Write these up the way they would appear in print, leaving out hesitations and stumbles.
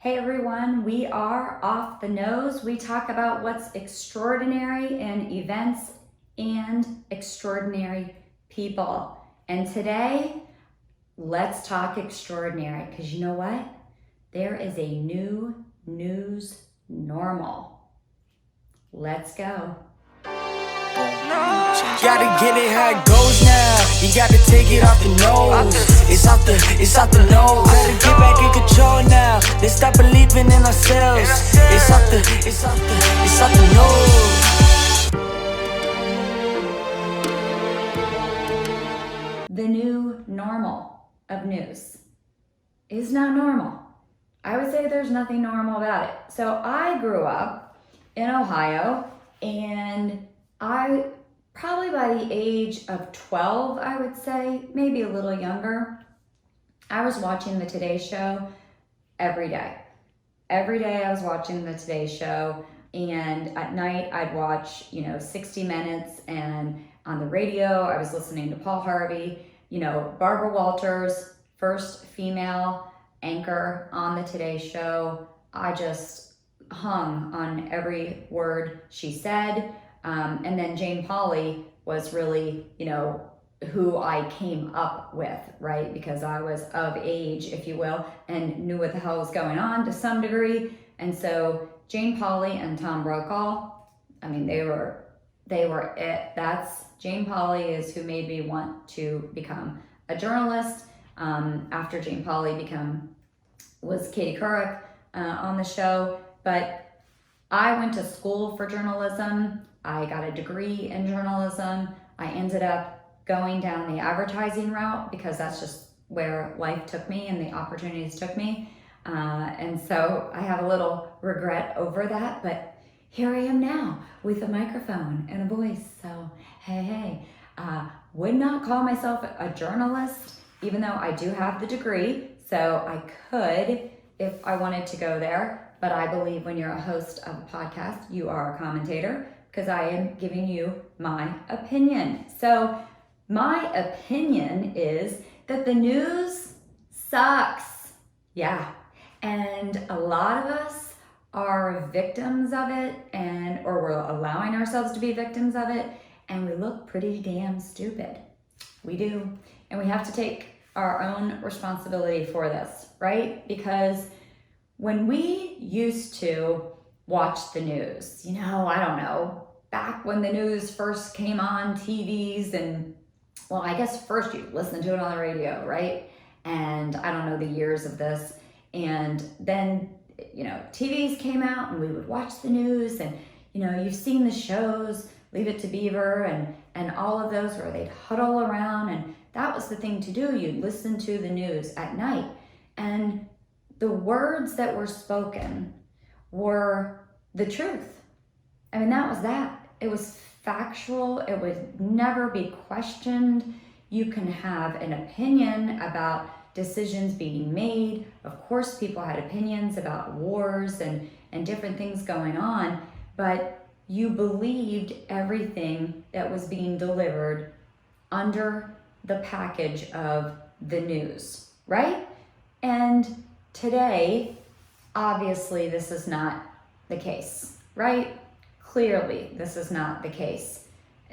Hey everyone, we are Off the Nose. We talk about what's extraordinary in events and extraordinary people. And today, let's talk extraordinary, because you know what? There is a new news normal. Let's go. Gotta get it how it goes now. You gotta take it off the nose. It's off the nose. Gotta get back in control now. Let's stop believing in ourselves. It's off the nose. The new normal of news is not normal. I would say there's nothing normal about it. So I grew up in Ohio, and I probably by the age of 12, I would say, maybe a little younger, I was watching the Today Show every day. Every day I was watching the Today Show, and at night I'd watch, 60 Minutes, and on the radio I was listening to Paul Harvey, Barbara Walters, first female anchor on the Today Show. I just hung on every word she said. And then Jane Pauley was really, who I came up with, right? Because I was of age, if you will, and knew what the hell was going on to some degree. And so Jane Pauley and Tom Brokaw, they were it. That's Jane Pauley is who made me want to become a journalist. After Jane Pauley was Katie Couric on the show. But I went to school for journalism. I got a degree in journalism. I ended up going down the advertising route because that's just where life took me and the opportunities took me. And so I have a little regret over that, but here I am now with a microphone and a voice. So, hey, would not call myself a journalist, even though I do have the degree. So I could if I wanted to go there. But I believe when you're a host of a podcast, you are a commentator, because I am giving you my opinion. So my opinion is that the news sucks. Yeah. And a lot of us are victims of it, or we're allowing ourselves to be victims of it, and we look pretty damn stupid. We do. And we have to take our own responsibility for this, right? Because when we used to watch the news, I don't know, back when the news first came on TVs, and well, I guess first you listened to it on the radio, right? And I don't know the years of this. And then, TVs came out and we would watch the news, and, you've seen the shows, Leave It to Beaver and all of those where they'd huddle around, and that was the thing to do. You'd listen to the news at night, and the words that were spoken were the truth. That was that. It was factual. It would never be questioned. You can have an opinion about decisions being made. Of course, people had opinions about wars and different things going on, but you believed everything that was being delivered under the package of the news, right? And today, obviously, this is not the case, right? Clearly, this is not the case.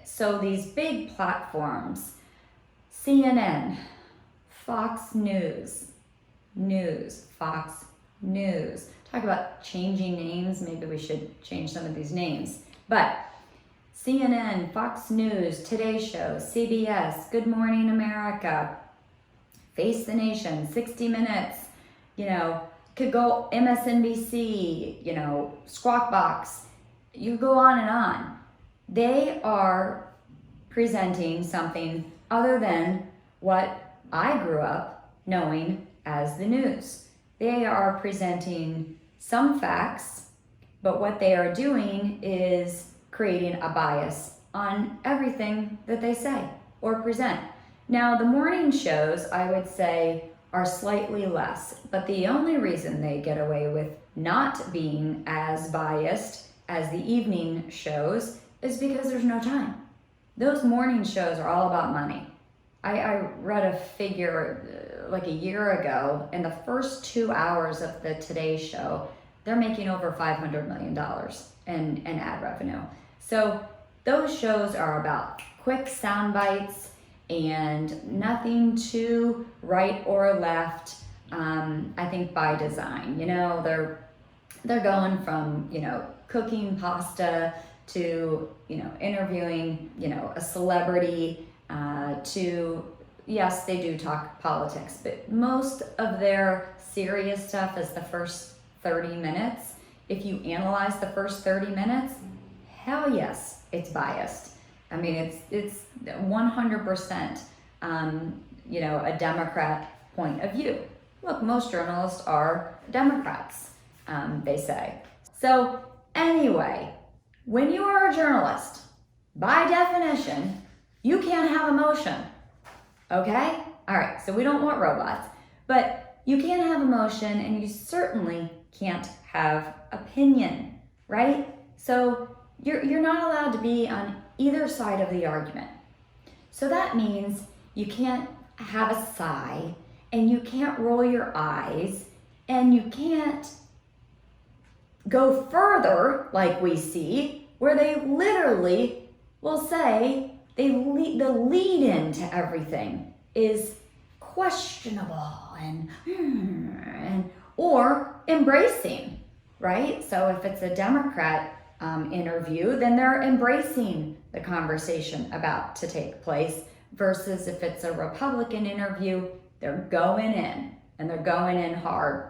So these big platforms, CNN, Fox News, Fox News. Talk about changing names. Maybe we should change some of these names. But CNN, Fox News, Today Show, CBS, Good Morning America, Face the Nation, 60 Minutes, could go MSNBC, Squawk Box, you go on and on. They are presenting something other than what I grew up knowing as the news. They are presenting some facts, but what they are doing is creating a bias on everything that they say or present. Now, the morning shows, I would say, are slightly less, but the only reason they get away with not being as biased as the evening shows is because there's no time. Those morning shows are all about money. I read a figure like a year ago, in the first 2 hours of the Today Show, they're making over $500 million in ad revenue. So those shows are about quick sound bites and nothing too right or left. I think by design, they're going from, cooking pasta to, interviewing, a celebrity, to, yes, they do talk politics, but most of their serious stuff is the first 30 minutes. If you analyze the first 30 minutes, hell yes, it's biased. I mean, it's 100%, a Democrat point of view. Look, most journalists are Democrats, they say. So anyway, when you are a journalist, by definition, you can't have emotion, okay? All right, so we don't want robots, but you can't have emotion and you certainly can't have opinion, right? So you're not allowed to be on either side of the argument. So that means you can't have a sigh and you can't roll your eyes and you can't go further like we see where they literally will say the lead into everything is questionable and or embracing, right? So if it's a Democrat interview, then they're embracing the conversation about to take place, versus if it's a Republican interview, they're going in and they're going in hard.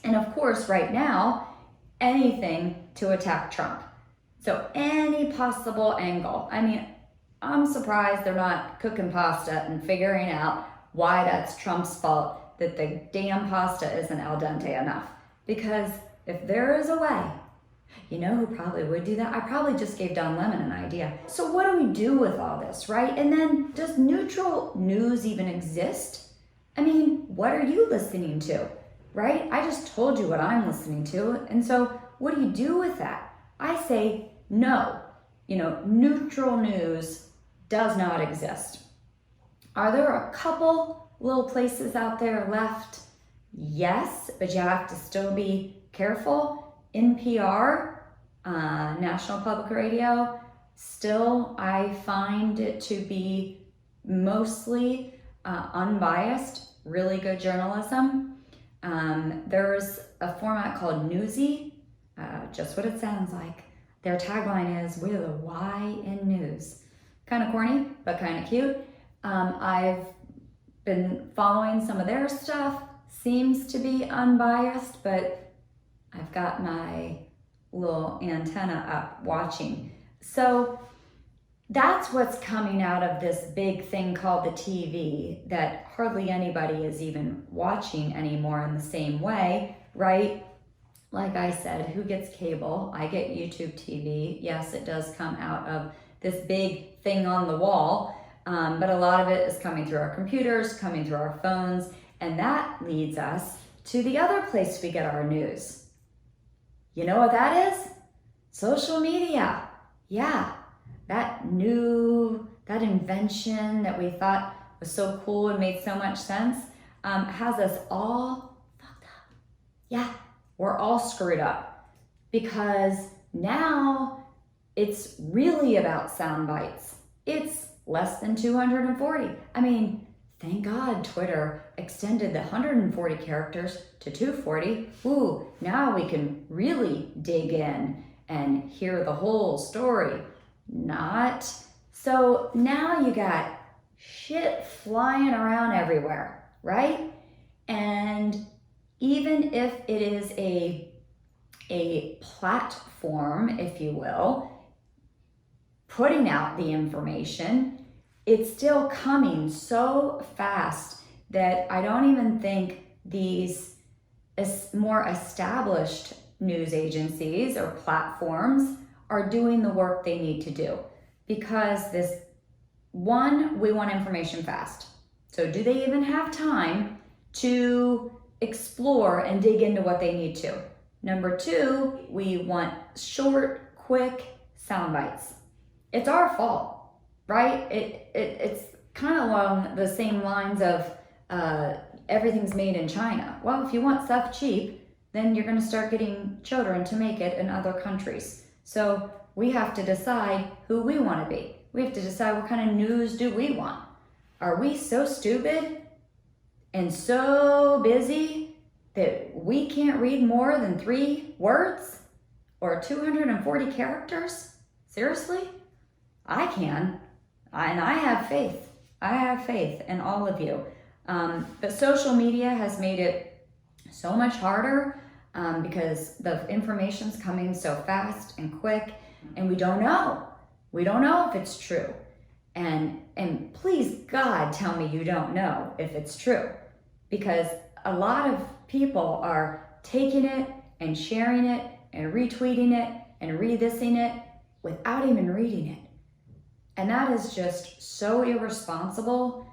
And of course, right now, anything to attack Trump. So any possible angle. I mean, I'm surprised they're not cooking pasta and figuring out why that's Trump's fault that the damn pasta isn't al dente enough. Because if there is a way, you know who probably would do that? I probably just gave Don Lemon an idea. So what do we do with all this, right? And then, does neutral news even exist? I mean, what are you listening to, right? I just told you what I'm listening to. And so what do you do with that? I say no. Neutral news does not exist. Are there a couple little places out there left? Yes, but you have to still be careful. NPR, National Public Radio, still I find it to be mostly unbiased, really good journalism. There's a format called Newsy, just what it sounds like. Their tagline is, "We're the Y in news." Kind of corny, but kind of cute. I've been following some of their stuff. Seems to be unbiased, but I've got my little antenna up watching. So that's what's coming out of this big thing called the TV that hardly anybody is even watching anymore in the same way, right? Like I said, who gets cable? I get YouTube TV. Yes, it does come out of this big thing on the wall, but a lot of it is coming through our computers, coming through our phones, and that leads us to the other place we get our news. You know what that is? Social media. Yeah, that invention that we thought was so cool and made so much sense has us all fucked up. Yeah, we're all screwed up because now it's really about sound bites. It's less than 240. I mean, thank God Twitter extended the 140 characters to 240. Ooh, now we can really dig in and hear the whole story. Not. So now you got shit flying around everywhere, right? And even if it is a platform, if you will, putting out the information, it's still coming so fast that I don't even think these more established news agencies or platforms are doing the work they need to do. Because we want information fast. So do they even have time to explore and dig into what they need to? Number two, we want short, quick sound bites. It's our fault, right? It's kind of along the same lines of everything's made in China. Well, if you want stuff cheap, then you're going to start getting children to make it in other countries. So we have to decide who we want to be. We have to decide what kind of news do we want. Are we so stupid and so busy that we can't read more than 3 words or 240 characters? Seriously? I can, and I have faith. I have faith in all of you. But social media has made it so much harder because the information's coming so fast and quick, and we don't know. We don't know if it's true. And please, God, tell me you don't know if it's true, because a lot of people are taking it and sharing it and retweeting it and rethising it without even reading it. And that is just so irresponsible.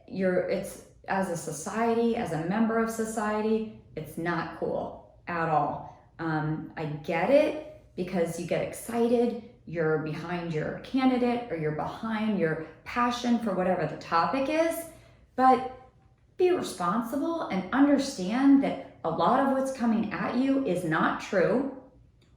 It's as a society, as a member of society, it's not cool at all. I get it because you get excited, you're behind your candidate or you're behind your passion for whatever the topic is, but be responsible and understand that a lot of what's coming at you is not true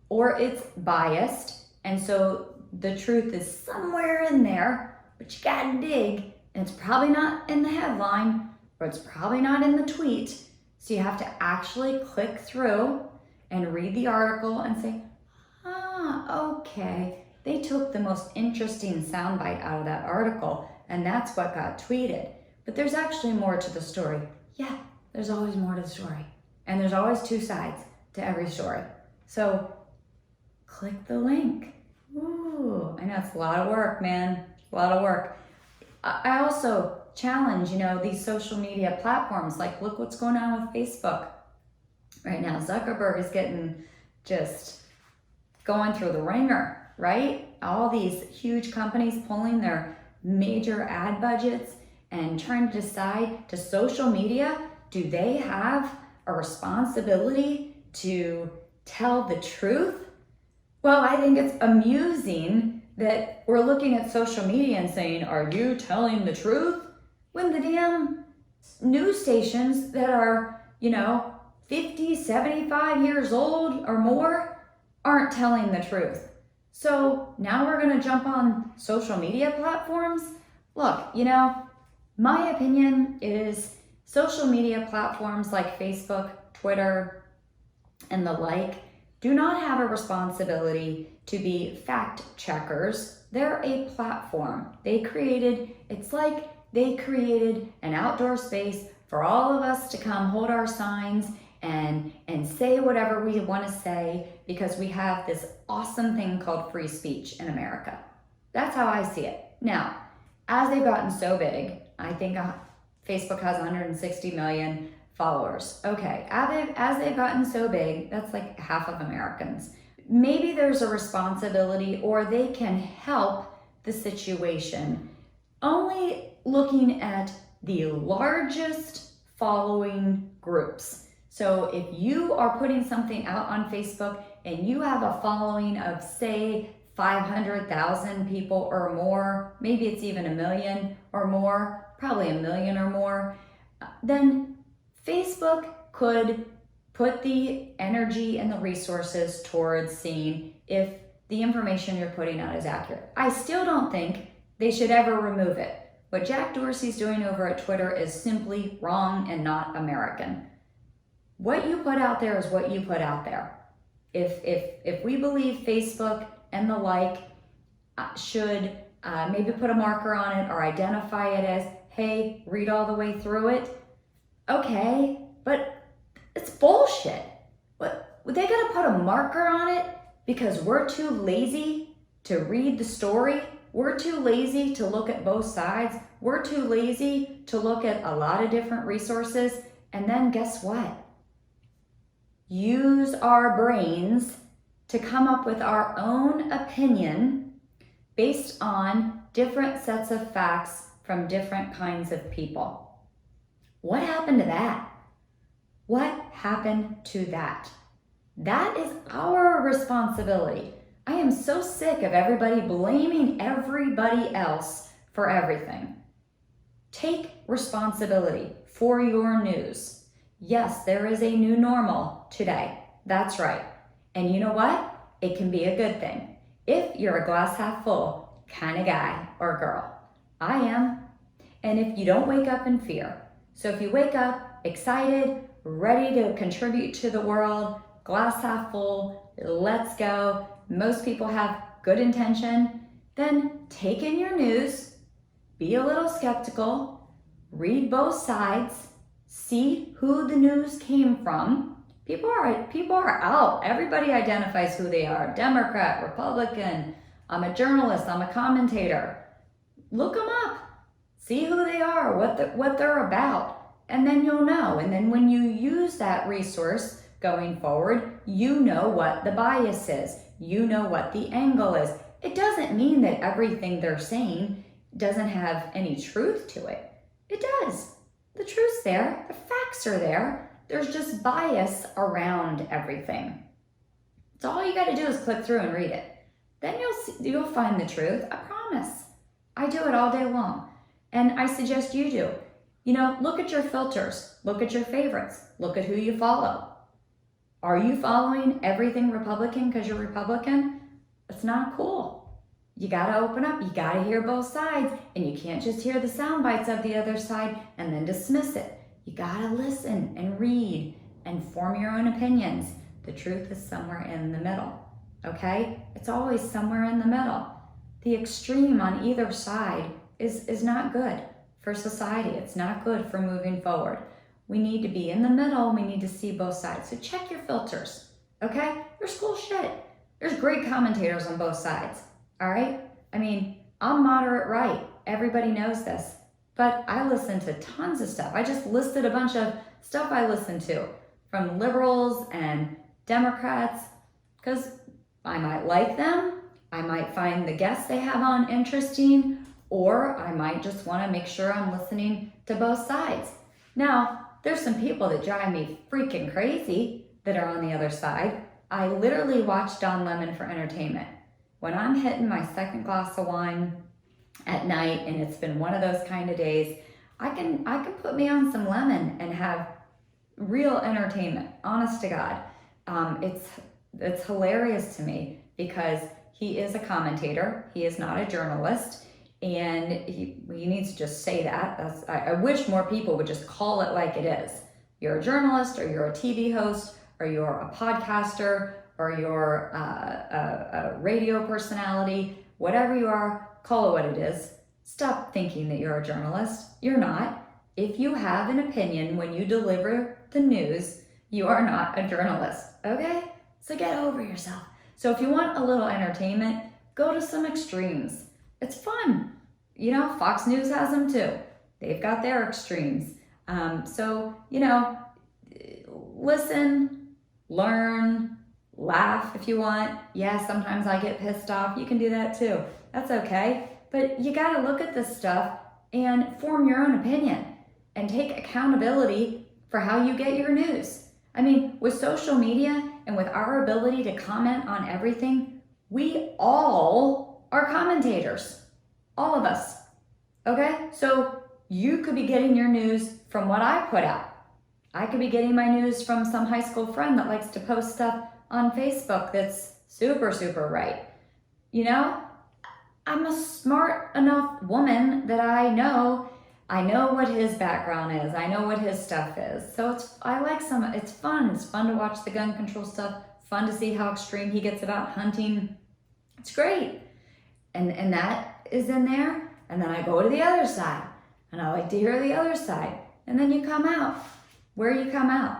or it's biased. And so the truth is somewhere in there, but you gotta dig, and it's probably not in the headline or it's probably not in the tweet. So you have to actually click through and read the article and say, okay, they took the most interesting soundbite out of that article and that's what got tweeted. But there's actually more to the story. Yeah, there's always more to the story. And there's always 2 sides to every story. So click the link. Ooh, I know it's a lot of work, man. A lot of work. I also challenge, these social media platforms. Like, look what's going on with Facebook right now. Zuckerberg is getting just going through the ringer, right? All these huge companies pulling their major ad budgets and trying to decide, to social media, do they have a responsibility to tell the truth? Well, I think it's amusing that we're looking at social media and saying, are you telling the truth? When the damn news stations that are, 50, 75 years old or more aren't telling the truth. So now we're gonna jump on social media platforms? Look, my opinion is social media platforms like Facebook, Twitter, and the like do not have a responsibility to be fact checkers. They're a platform. They created an outdoor space for all of us to come hold our signs and say whatever we want to say, because we have this awesome thing called free speech in America. That's how I see it. Now, as they've gotten so big, I think Facebook has 160 million followers. Okay, as they've gotten so big, that's like half of Americans. Maybe there's a responsibility, or they can help the situation only looking at the largest following groups. So if you are putting something out on Facebook and you have a following of, say, 500,000 people or more, maybe it's even 1 million or more, probably 1 million or more, then Facebook could put the energy and the resources towards seeing if the information you're putting out is accurate. I still don't think they should ever remove it. What Jack Dorsey's doing over at Twitter is simply wrong and not American. What you put out there is what you put out there. If we believe Facebook and the like should maybe put a marker on it or identify it as, hey, read all the way through it, okay, but it's bullshit. What, they gotta put a marker on it because we're too lazy to read the story? We're too lazy to look at both sides? We're too lazy to look at a lot of different resources? And then guess what? Use our brains to come up with our own opinion based on different sets of facts from different kinds of people. What happened to that? What happened to that? That is our responsibility. I am so sick of everybody blaming everybody else for everything. Take responsibility for your news. Yes, there is a new normal today. That's right. And you know what? It can be a good thing if you're a glass half full kind of guy or girl. I am. And if you don't wake up in fear. So if you wake up excited, ready to contribute to the world, glass half full, let's go. Most people have good intention. Then take in your news, be a little skeptical, read both sides, see who the news came from. People are out. Everybody identifies who they are. Democrat, Republican. I'm a journalist. I'm a commentator. Look them up. See who they are, what they're about, and then you'll know. And then when you use that resource going forward, you know what the bias is. You know what the angle is. It doesn't mean that everything they're saying doesn't have any truth to it. It does. The truth's there. The facts are there. There's just bias around everything. So all you got to do is click through and read it. Then you'll find the truth. I promise. I do it all day long. And I suggest you do. Look at your filters. Look at your favorites. Look at who you follow. Are you following everything Republican because you're Republican? It's not cool. You got to open up. You got to hear both sides. And you can't just hear the sound bites of the other side and then dismiss it. You got to listen and read and form your own opinions. The truth is somewhere in the middle. Okay? It's always somewhere in the middle. The extreme on either side is not good for society. It's not good for moving forward. We need to be in the middle. We need to see both sides. So check your filters, okay? There's cool shit. There's great commentators on both sides, all right? I'm moderate right. Everybody knows this. But I listen to tons of stuff. I just listed a bunch of stuff I listen to from liberals and Democrats because I might like them. I might find the guests they have on interesting, or I might just want to make sure I'm listening to both sides. Now, there's some people that drive me freaking crazy that are on the other side. I literally watch Don Lemon for entertainment. When I'm hitting my second glass of wine at night and it's been one of those kind of days, I can put me on some Lemon and have real entertainment, honest to God. It's hilarious to me because he is a commentator. He is not a journalist. And he needs to just say that. I wish more people would just call it like it is. You're a journalist, or you're a TV host, or you're a podcaster, or you're a radio personality. Whatever you are, call it what it is. Stop thinking that you're a journalist. You're not. If you have an opinion when you deliver the news, you are not a journalist, okay? So get over yourself. So if you want a little entertainment, go to some extremes. It's fun. Fox News has them too. They've got their extremes. Listen, learn, laugh if you want. Yeah, sometimes I get pissed off. You can do that too. That's okay. But you got to look at this stuff and form your own opinion and take accountability for how you get your news. With social media and with our ability to comment on everything, we all are commentators. All of us. Okay? So you could be getting your news from what I put out. I could be getting my news from some high school friend that likes to post stuff on Facebook that's super, super right. I'm a smart enough woman that I know what his background is. I know what his stuff is. So it's fun. It's fun to watch the gun control stuff. Fun to see how extreme he gets about hunting. It's great. And that is in there. And then I go to the other side and I like to hear the other side. And then you come out where you come out.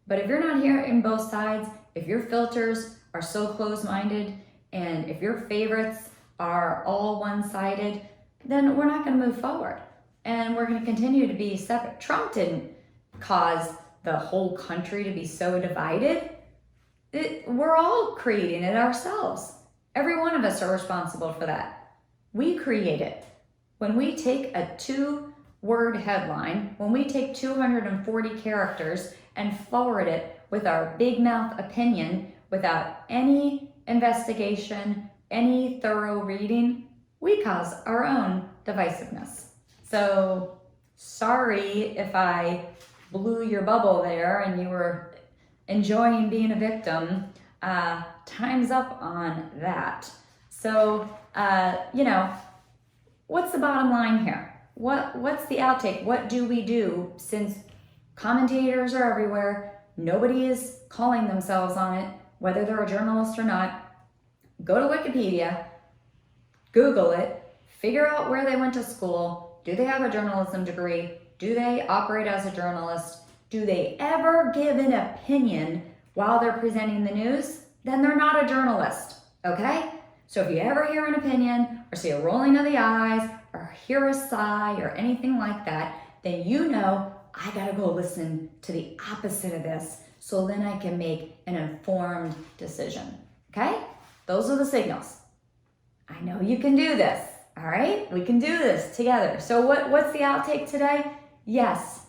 But if you're not hearing both sides, if your filters are so close-minded, and if your favorites are all one-sided, then we're not going to move forward. And we're going to continue to be separate. Trump didn't cause the whole country to be so divided. We're all creating it ourselves. Every one of us are responsible for that. We create it. When we take a 2-word headline, when we take 240 characters and forward it with our big mouth opinion without any investigation, any thorough reading, we cause our own divisiveness. So Sorry if I blew your bubble there and you were enjoying being a victim. Time's up on that. So, what's the bottom line here? What's the outtake? What do we do since commentators are everywhere? Nobody is calling themselves on it, whether they're a journalist or not. Go to Wikipedia, Google it, figure out where they went to school. Do they have a journalism degree? Do they operate as a journalist? Do they ever give an opinion while they're presenting the news? Then they're not a journalist, okay? So if you ever hear an opinion or see a rolling of the eyes or hear a sigh or anything like that, then you know I gotta go listen to the opposite of this so then I can make an informed decision, okay? Those are the signals. I know you can do this, all right? We can do this together. So what's the outtake today? Yes,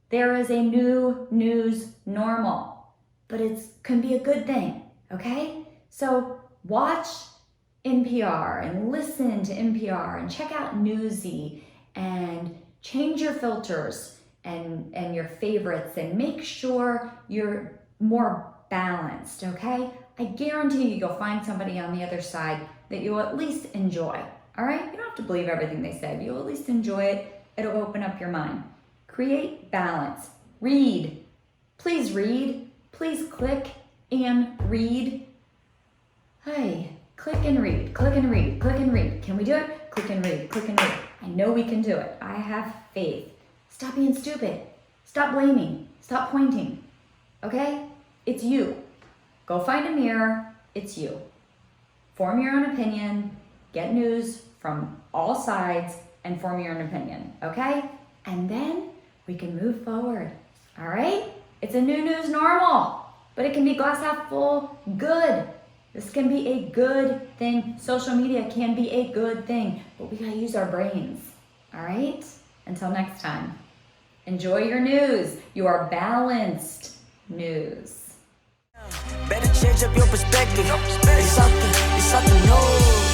there is a new news normal, but it can be a good thing, okay? So watch NPR and listen to NPR and check out 𝐂𝐍𝐍 and change your filters and your favorites and make sure you're more balanced, okay? I guarantee you'll find somebody on the other side that you'll at least enjoy, all right? You don't have to believe everything they say, but you'll at least enjoy it. It'll open up your mind. Create balance. Read. Please read. Please click and read. Hey, click and read, click and read, click and read. Can we do it? Click and read, click and read. I know we can do it. I have faith. Stop being stupid. Stop blaming. Stop pointing. Okay? It's you. Go find a mirror. It's you. Form your own opinion. Get news from all sides and form your own opinion. Okay? And then we can move forward. All right? It's a new news normal, but it can be glass half full good. This can be a good thing. Social media can be a good thing, but we gotta use our brains. All right? Until next time, enjoy your news. You are balanced news. Better change up your perspective. It's something new.